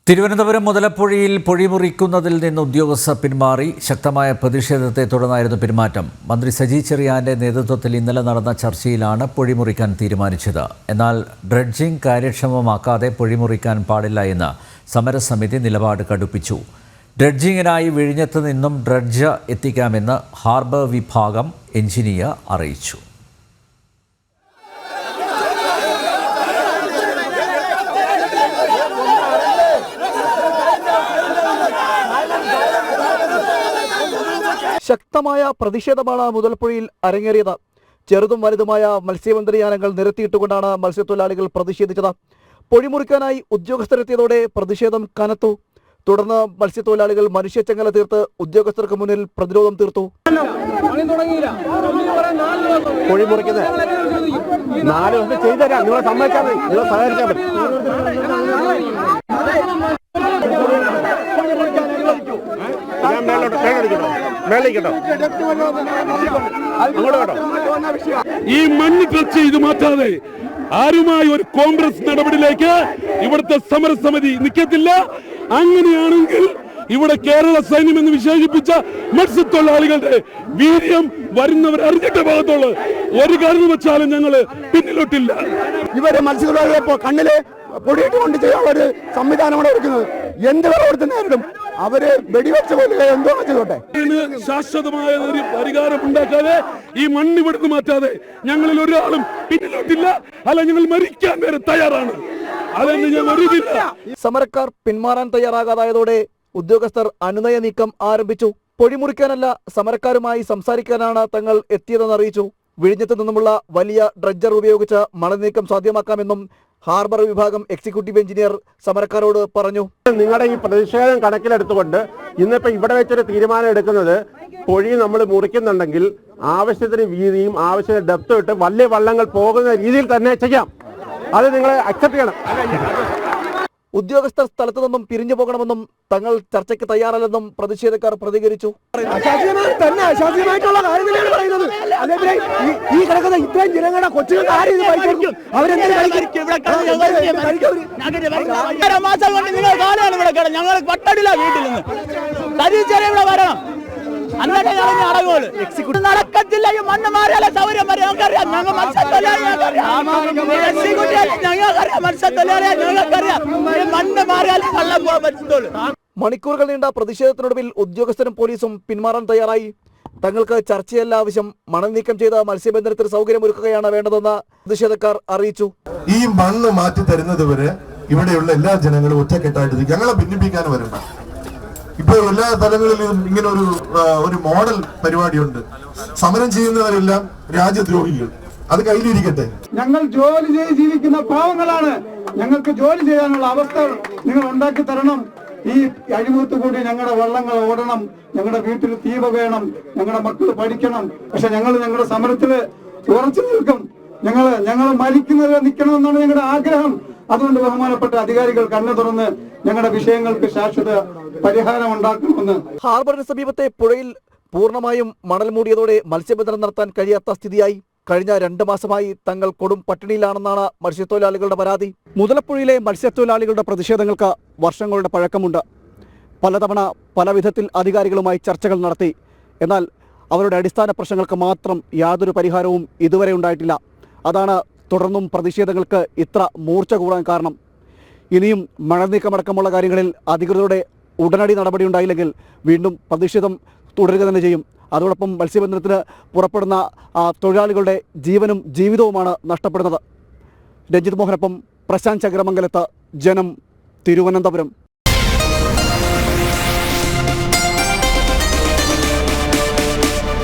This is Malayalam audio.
തിരുവനന്തപുരം മുതലപ്പുഴയിൽ പൊഴിമുറിക്കുന്നതിൽ നിന്ന് ഉദ്യോഗസ്ഥർ പിന്മാറി. ശക്തമായ പ്രതിഷേധത്തെ തുടർന്നായിരുന്നു പിന്മാറ്റം. മന്ത്രി സജി ചെറിയാന്റെ നേതൃത്വത്തിൽ ഇന്നലെ നടന്ന ചർച്ചയിലാണ് പൊഴിമുറിക്കാൻ തീരുമാനിച്ചത്. എന്നാൽ ഡ്രഡ്ജിംഗ് കാര്യക്ഷമമാക്കാതെ പൊഴിമുറിക്കാൻ പാടില്ല എന്ന് സമരസമിതി നിലപാട് കടുപ്പിച്ചു. ഡ്രഡ്ജിങ്ങിനായി വിഴിഞ്ഞത്ത് നിന്നും ഡ്രഡ്ജ് എത്തിക്കാമെന്ന് ഹാർബർ വിഭാഗം എഞ്ചിനീയർ അറിയിച്ചു. ശക്തമായ പ്രതിഷേധമാണ് മുതലപ്പുഴയിൽ അരങ്ങേറിയത്. ചെറുതും വലുതുമായ മത്സ്യബന്ധനയാനങ്ങൾ നിരത്തിയിട്ടുകൊണ്ടാണ് മത്സ്യത്തൊഴിലാളികൾ പ്രതിഷേധിച്ചത്. പൊഴിമുറിക്കാനായി ഉദ്യോഗസ്ഥരെത്തിയതോടെ പ്രതിഷേധം കനത്തു. തുടർന്ന് മത്സ്യത്തൊഴിലാളികൾ മനുഷ്യച്ചങ്ങല തീർത്ത് ഉദ്യോഗസ്ഥർക്ക് മുന്നിൽ പ്രതിരോധം തീർത്തു. ഈ മണ്ണ് ടച്ച് ചെയ്ത് മാറ്റാതെ ആരുമായി ഒരു കോൺഗ്രസ് നടപടിയിലേക്ക് ഇവിടുത്തെ സമരസമിതി നിൽക്കത്തില്ല. അങ്ങനെയാണെങ്കിൽ ഇവിടെ കേരള സൈന്യം എന്ന് വിശേഷിപ്പിച്ച മത്സ്യത്തൊഴിലാളികളുടെ വീര്യം വരുന്നവർ അറിഞ്ഞിട്ട ഭാഗത്തുള്ളൂ. ഒരു കാരണം വെച്ചാലും ഞങ്ങള് പിന്നിലോട്ടില്ല. ഇവരെ മത്സ്യത്തൊഴിലാളികളെ കണ്ണില് പൊടിയിട്ട് കൊണ്ട് ചെയ്യാനുള്ള ഒരു സംവിധാനമാണ് എടുക്കുന്നത്. എന്ത് കൊടുത്ത് നേരിടും അവര് വെടിവെച്ച പോലെ എന്തോ ചെയ്തോട്ടെ. ശാശ്വതമായ ഒരു പരിഹാരം ഉണ്ടാക്കാതെ ഈ മണ്ണ് ഇവിടുന്ന് മാറ്റാതെ ഞങ്ങളിൽ ഒരാളും പിന്നിലോട്ടില്ല. അല്ല, ഞങ്ങൾ മരിക്കാൻ വരെ തയ്യാറാണ്. അതെന്ന് ഞാൻ അറിയില്ല. സമരക്കാർ പിന്മാറാൻ തയ്യാറാകാതായതോടെ ഉദ്യോഗസ്ഥർ അനുനയ നീക്കം ആരംഭിച്ചു. പൊഴിമുറിക്കാനല്ല, സമരക്കാരുമായി സംസാരിക്കാനാണ് തങ്ങൾ എത്തിയതെന്ന് അറിയിച്ചു. വിഴിഞ്ഞത്ത് നിന്നുമുള്ള വലിയ ഡ്രഡ്ജർ ഉപയോഗിച്ച് മണൽ നീക്കം സാധ്യമാക്കാമെന്നും ഹാർബർ വിഭാഗം എക്സിക്യൂട്ടീവ് എഞ്ചിനീയർ സമരക്കാരോട് പറഞ്ഞു. നിങ്ങളുടെ ഈ പ്രതിഷേധം കണക്കിലെടുത്തുകൊണ്ട് ഇന്നിപ്പോ ഇവിടെ വെച്ചൊരു തീരുമാനം എടുക്കുന്നത്, പൊഴി നമ്മൾ മുറിക്കുന്നുണ്ടെങ്കിൽ ആവശ്യത്തിന് വീതിയും ആവശ്യത്തിന് ഡെപ്തും ഇട്ട് വലിയ വള്ളങ്ങൾ പോകുന്ന രീതിയിൽ തന്നെ ചെയ്യാം. അത് നിങ്ങൾ അക്സെപ്റ്റ് ചെയ്യണം. ഉദ്യോഗസ്ഥർ സ്ഥലത്തു നിന്നും പിരിഞ്ഞു പോകണമെന്നും തങ്ങൾ ചർച്ചയ്ക്ക് തയ്യാറല്ലെന്നും പ്രതിഷേധക്കാർ പ്രതികരിച്ചു. ഈ കിടക്കുന്ന ഇത്രയും ജനങ്ങളുടെ കൊച്ചുകൾക്ക് ആരും ഞങ്ങൾ പട്ടടില്ല വീട്ടിൽ നിന്ന് ഇവിടെ വരണം. നടക്കത്തില്ല. ഈ മണ്ണ് മാറിയാലേ സൗകര്യം വരെ ഞങ്ങൾക്കറിയാം. ഞങ്ങൾ മത്സ്യത്തൊഴിലാളിയാ. മണ്ണ് മാറിയാലേ വെള്ളം പോകാൻ പറ്റുള്ളൂ. മണിക്കൂറുകൾ നീണ്ട പ്രതിഷേധത്തിനൊടുവിൽ ഉദ്യോഗസ്ഥരും പോലീസും പിന്മാറാൻ തയ്യാറായി. തങ്ങൾക്ക് ചർച്ചയല്ല ആവശ്യം, മണൽ നീക്കം ചെയ്ത മത്സ്യബന്ധനത്തിന് സൗകര്യമൊരുക്കുകയാണ് വേണ്ടതെന്ന് പ്രതിഷേധക്കാർ അറിയിച്ചു. ഈ മണ്ണ് മാറ്റി തരുന്നത് വരെ ഇവിടെയുള്ള എല്ലാ ജനങ്ങളും ഒറ്റക്കെട്ടായിട്ട് ഞങ്ങളെ ഭിന്നിപ്പിക്കാൻ വരണ്ട. ഇപ്പൊ എല്ലാ തലങ്ങളിലും ഇങ്ങനെ ഒരു മോഡൽ പരിപാടിയുണ്ട്. സമരം ചെയ്യുന്നവരെല്ലാം രാജ്യദ്രോഹികൾ. അത് കയ്യിലിരിക്കട്ടെ. ഞങ്ങൾ ജോലി ചെയ്ത് ജീവിക്കുന്ന പാവങ്ങളാണ്. ഞങ്ങൾക്ക് ജോലി ചെയ്യാനുള്ള അവസ്ഥ നിങ്ങൾ ഉണ്ടാക്കി തരണം. ഈ അഴിമൂത്ത് കൂടി ഞങ്ങളുടെ വള്ളങ്ങൾ ഓടണം, ഞങ്ങളുടെ വീട്ടിൽ തീവ വേണം, ഞങ്ങളുടെ മക്കൾ പഠിക്കണം. പക്ഷെ ഞങ്ങളുടെ സമരത്തില് ഉറച്ചു നിൽക്കും. ഞങ്ങൾ മരിക്കുന്നത് നിൽക്കണമെന്നാണ് ഞങ്ങളുടെ ആഗ്രഹം. അതുകൊണ്ട് ബഹുമാനപ്പെട്ട അധികാരികൾ കണ്ണു തുറന്ന് ഞങ്ങളുടെ വിഷയങ്ങൾക്ക് ശാശ്വത പരിഹാരം ഉണ്ടാക്കണമെന്ന്. ഹാർബറിന് സമീപത്തെ പുഴയിൽ പൂർണ്ണമായും മണൽ മൂടിയതോടെ മത്സ്യബന്ധനം നടത്താൻ കഴിയാത്ത സ്ഥിതിയായി. കഴിഞ്ഞ 2 മാസമായി തങ്ങൾ കൊടും പട്ടിണിയിലാണെന്നാണ് മത്സ്യത്തൊഴിലാളികളുടെ പരാതി. മുതലപ്പുഴയിലെ മത്സ്യത്തൊഴിലാളികളുടെ പ്രതിഷേധങ്ങൾക്ക് വർഷങ്ങളുടെ പഴക്കമുണ്ട്. പലതവണ പല വിധത്തിൽ അധികാരികളുമായി ചർച്ചകൾ നടത്തി. എന്നാൽ അവരുടെ അടിസ്ഥാന പ്രശ്നങ്ങൾക്ക് മാത്രം യാതൊരു പരിഹാരവും ഇതുവരെ ഉണ്ടായിട്ടില്ല. അതാണ് തുടർന്നും പ്രതിഷേധങ്ങൾക്ക് ഇത്ര മൂർച്ച കൂടാൻ കാരണം. ഇനിയും മണൽ നീക്കമടക്കമുള്ള കാര്യങ്ങളിൽ അധികൃതരുടെ ഉടനടി നടപടി ഉണ്ടായില്ലെങ്കിൽ വീണ്ടും പ്രതിഷേധം തുടരുക തന്നെ ചെയ്യും. അതോടൊപ്പം മത്സ്യബന്ധനത്തിന് പുറപ്പെടുന്ന തൊഴിലാളികളുടെ ജീവനും ജീവിതവുമാണ് നഷ്ടപ്പെടുന്നത്. രഞ്ജിത് മോഹനൊപ്പം പ്രശാന്ത് ചക്രമംഗലത്ത്, ജനം, തിരുവനന്തപുരം.